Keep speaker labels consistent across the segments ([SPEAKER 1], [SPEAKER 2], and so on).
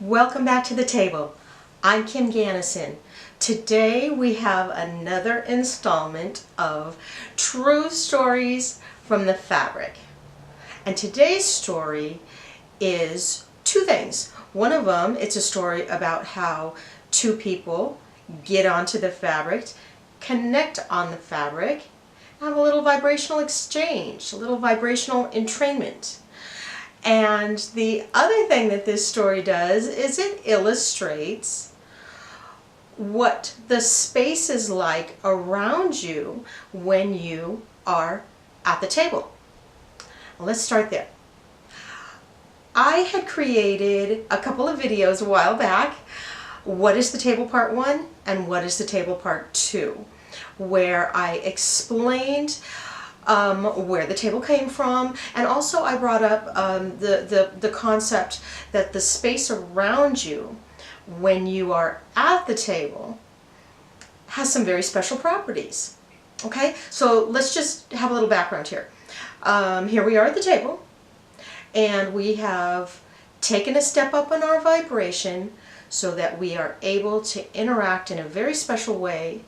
[SPEAKER 1] Welcome back to the table. I'm Kim Ganassin. Today we have another installment of True Stories from the Fabric. And today's story is two things. One of them, it's a story about how two people get onto the fabric, connect on the fabric, have a little vibrational exchange, a little vibrational entrainment. And the other thing that this story does is it illustrates what the space is like around you when you are at the table. Let's start there. I had created a couple of videos a while back. What is the table part 1 and what is the table part 2, where I explained where the table came from, and also I brought up the concept that the space around you when you are at the table has some very special properties. Okay, so let's just have a little background here. Here we are at the table, and we have taken a step up in our vibration so that we are able to interact in a very special way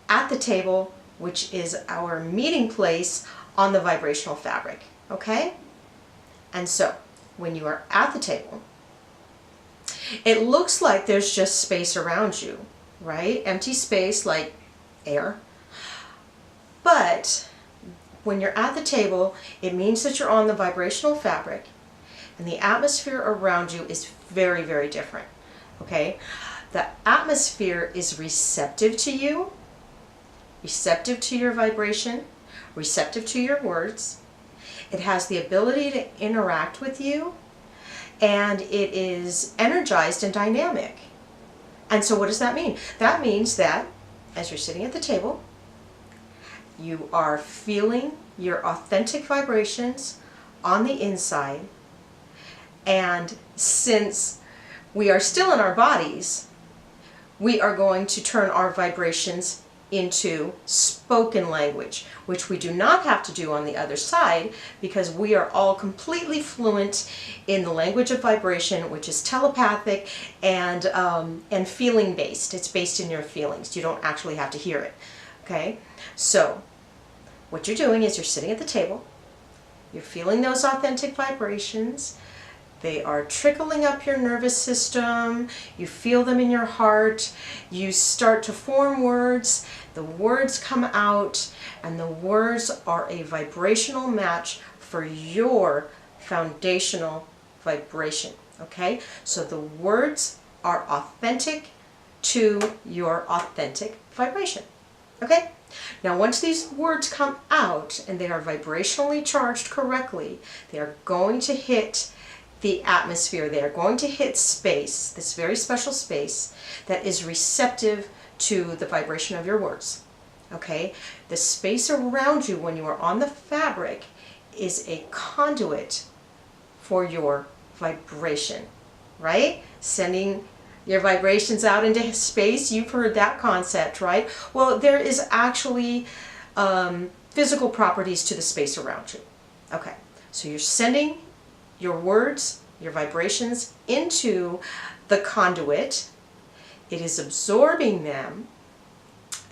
[SPEAKER 1] at the table, which is our meeting place on the vibrational fabric, okay? And so, when you are at the table, it looks like there's just space around you, right? Empty space like air. But when you're at the table, it means that you're on the vibrational fabric, and the atmosphere around you is very, very different, okay? The atmosphere is receptive to you, receptive to your vibration, receptive to your words. It has the ability to interact with you, and it is energized and dynamic. And so what does that mean? That means that as you're sitting at the table, you are feeling your authentic vibrations on the inside, and since we are still in our bodies, we are going to turn our vibrations into spoken language, which we do not have to do on the other side, because we are all completely fluent in the language of vibration, which is telepathic and feeling based. It's based in your feelings. You don't actually have to hear it. Okay, so what you're doing is you're sitting at the table, you're feeling those authentic vibrations. They are trickling up your nervous system, you feel them in your heart, you start to form words, the words come out, and the words are a vibrational match for your foundational vibration, okay? So the words are authentic to your authentic vibration, okay? Now once these words come out and they are vibrationally charged correctly, they are going to hit the atmosphere. They are going to hit space, this very special space that is receptive to the vibration of your words. Okay? The space around you when you are on the fabric is a conduit for your vibration, right? Sending your vibrations out into space. You've heard that concept, right? Well, there is actually physical properties to the space around you. Okay, so you're sending your words, your vibrations into the conduit. It is absorbing them,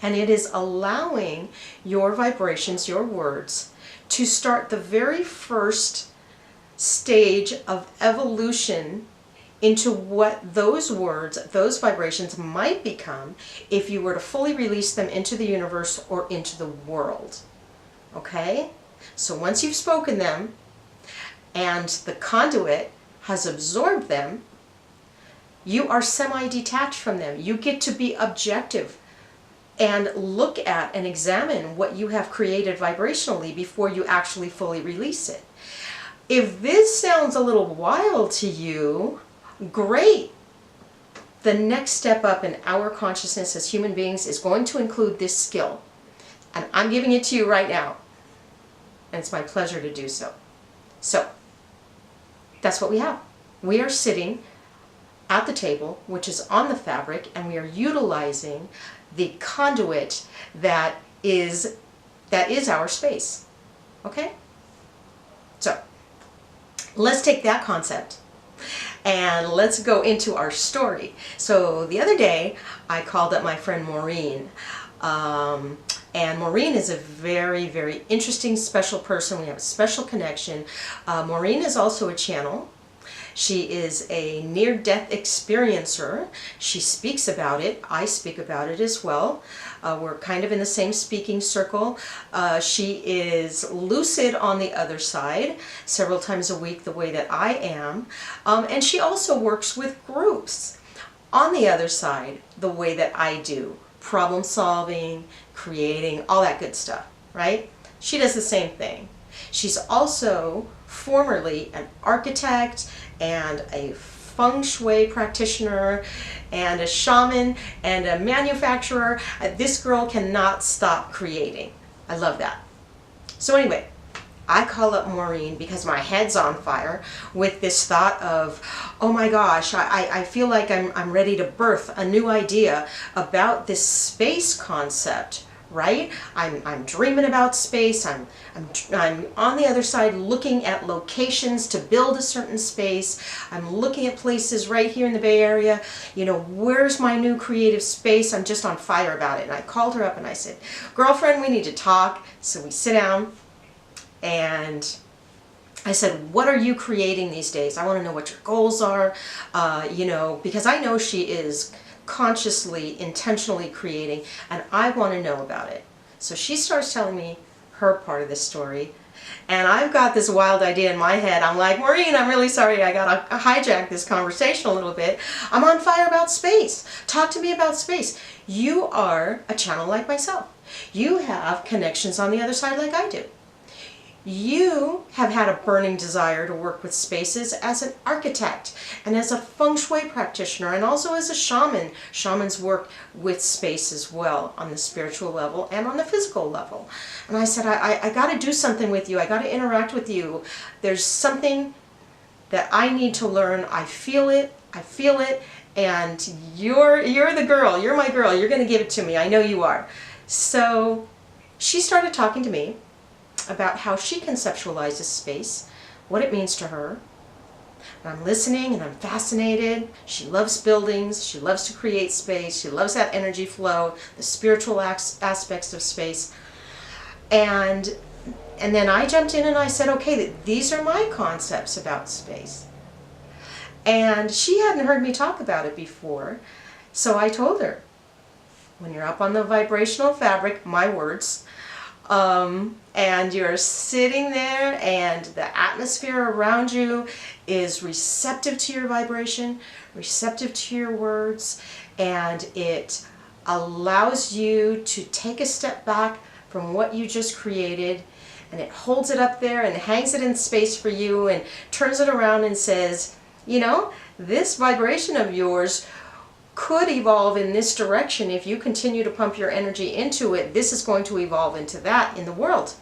[SPEAKER 1] and it is allowing your vibrations, your words, to start the very first stage of evolution into what those words, those vibrations might become if you were to fully release them into the universe or into the world. Okay? So once you've spoken them, and the conduit has absorbed them, you are semi-detached from them. You get to be objective and look at and examine what you have created vibrationally before you actually fully release it. If this sounds a little wild to you, great. The next step up in our consciousness as human beings is going to include this skill. And I'm giving it to you right now. And it's my pleasure to do so. So, that's what we have. We are sitting at the table, which is on the fabric, and we are utilizing the conduit that is our space. Okay? So, let's take that concept And let's go into our story. So the other day, I called up my friend Maureen. And Maureen is a very, very interesting, special person. We have a special connection. Maureen is also a channel. She is a near-death experiencer. She speaks about it. I speak about it as well. We're kind of in the same speaking circle. She is lucid on the other side several times a week the way that I am. And she also works with groups on the other side the way that I do. Problem solving, creating, all that good stuff, right? She does the same thing. She's also formerly an architect and a feng shui practitioner and a shaman and a manufacturer. This girl cannot stop creating. I love that. So anyway, I call up Maureen because my head's on fire with this thought of, oh my gosh, I feel like I'm ready to birth a new idea about this space concept, right? I'm dreaming about space. I'm on the other side looking at locations to build a certain space. I'm looking at places right here in the Bay Area. You know, where's my new creative space? I'm just on fire about it. And I called her up and I said, girlfriend, we need to talk. So we sit down. And I said, what are you creating these days? I want to know what your goals are, you know, because I know she is consciously, intentionally creating, and I want to know about it. So she starts telling me her part of the story, and I've got this wild idea in my head. I'm like, Maureen, I'm really sorry I got to hijack this conversation a little bit. I'm on fire about space. Talk to me about space. You are a channel like myself. You have connections on the other side like I do. You have had a burning desire to work with spaces as an architect and as a feng shui practitioner and also as a shaman. Shamans work with space as well on the spiritual level and on the physical level. And I said, I got to do something with you. I got to interact with you. There's something that I need to learn. I feel it. And you're the girl. You're my girl. You're going to give it to me. I know you are. So she started talking to me about how she conceptualizes space, what it means to her. And I'm listening and I'm fascinated. She loves buildings. She loves to create space. She loves that energy flow, the spiritual aspects of space. And then I jumped in and I said, okay, these are my concepts about space. And she hadn't heard me talk about it before. So I told her, when you're up on the vibrational fabric, my words, and you're sitting there and the atmosphere around you is receptive to your vibration, receptive to your words, and it allows you to take a step back from what you just created, and it holds it up there and hangs it in space for you and turns it around and says, you know, this vibration of yours could evolve in this direction. If you continue to pump your energy into it, this is going to evolve into that in the world.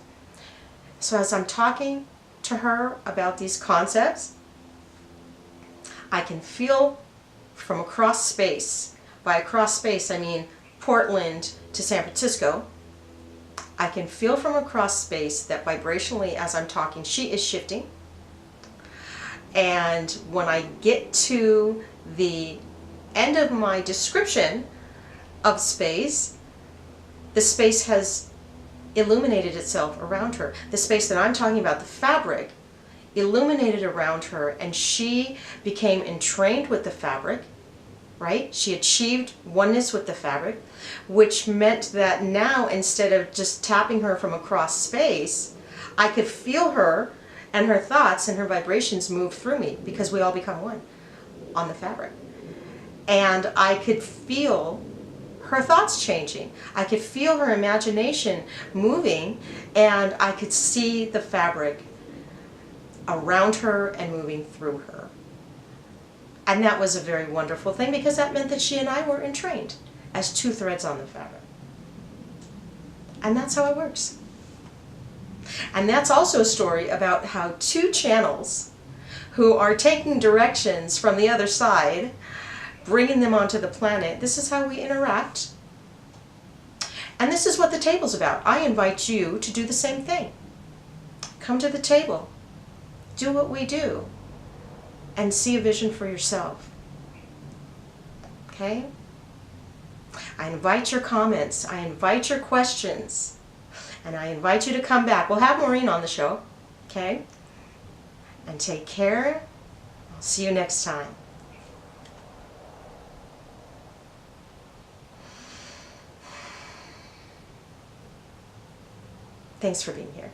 [SPEAKER 1] So as I'm talking to her about these concepts, I can feel from across space, by across space I mean Portland to San Francisco, I can feel from across space that vibrationally as I'm talking, she is shifting. And when I get to the end of my description of space, the space has illuminated itself around her. The space that I'm talking about, the fabric, illuminated around her, and she became entrained with the fabric, right? She achieved oneness with the fabric, which meant that now instead of just tapping her from across space, I could feel her and her thoughts and her vibrations move through me because we all become one on the fabric. And I could feel her thoughts changing. I could feel her imagination moving, and I could see the fabric around her and moving through her. And that was a very wonderful thing because that meant that she and I were entrained as two threads on the fabric. And that's how it works. And that's also a story about how two channels who are taking directions from the other side, bringing them onto the planet, this is how we interact. And this is what the table's about. I invite you to do the same thing. Come to the table. Do what we do. and see a vision for yourself. Okay? I invite your comments. I invite your questions. And I invite you to come back. We'll have Maureen on the show. Okay? And take care. I'll see you next time. Thanks for being here.